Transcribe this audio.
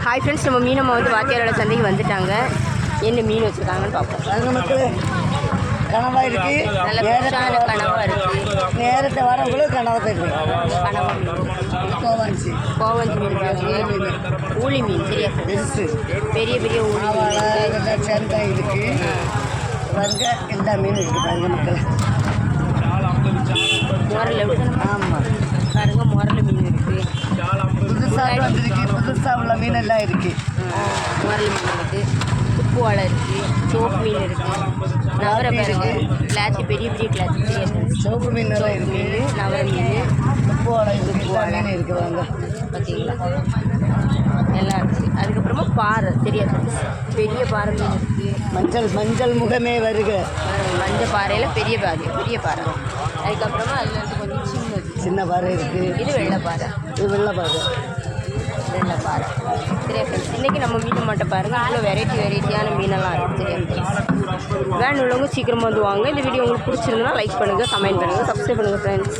Hi friends, நம்ம மீனம்மா வந்து வாத்தியாரோட சந்தைக்கு வந்துட்டாங்க. என்ன மீன் வச்சுருக்காங்கன்னு பார்ப்போம். நமக்கு கனவா இருக்கு, நல்ல ஃப்ரெஷ்ஷான கனவா இருக்குது. நேரத்தை வரவங்கள கனவா இருக்கு. கனவா மீன், கோவாஞ்சி கோவஞ்சி மீன் இருக்குது, ஊளி மீன் சரியா பெருசு, பெரிய பெரிய ஊளி மீன் சேர்ந்தா இருக்கு. பாருங்க எல்லா மீனும் இருக்கு. பாருங்க மக்கள், முரல் ஆமாம் பாருங்க, முரல் மீன் இருக்குது. புதுசாக வந்துருக்கு, புதுசாக உள்ள மீன் எல்லாம் இருக்கு. முரல் மீன் இருக்குது, உப்பு வாழை இருக்குது, சோப்பு மீன் இருக்குது, நவரை பாருங்க, கிளாச்சி பெரிய பெரிய கிளாச்சி சரியா சோப்பு மீன் எல்லாம் இருக்கு. மீன், நவரை மீன், உப்பு வாழை மீன் இருக்கு. வாங்க பார்த்தீங்களா, எல்லாம் இருக்குது. அதுக்கப்புறமா பாறை சரியா பெரிய பாறை மீன் இருக்குது. மஞ்சள் முகமே வருக. மஞ்சள் பாறையில் பெரிய பாறை. அதுக்கப்புறமா அதில் இருந்து கொஞ்சம் சின்ன பாறை இருக்குது. இது வெள்ளை பாறை. வெள்ளை பாறை சரியா ஃப்ரெண்ட்ஸ், இன்றைக்கி நம்ம மீன் மட்டும் பாருங்கள், அவ்வளோ வெரைட்டியான மீனெல்லாம் இருக்குது. சரியா ஃப்ரெண்ட்ஸ், வேணும் உள்ளவங்க சீக்கிரமாக வந்து வாங்க. இந்த வீடியோ உங்களுக்கு பிடிச்சிருந்தனா லைக் பண்ணுங்கள், கமெண்ட் பண்ணுங்கள், சப்ஸ்கிரைப் பண்ணுங்கள் ஃப்ரெண்ட்ஸ்.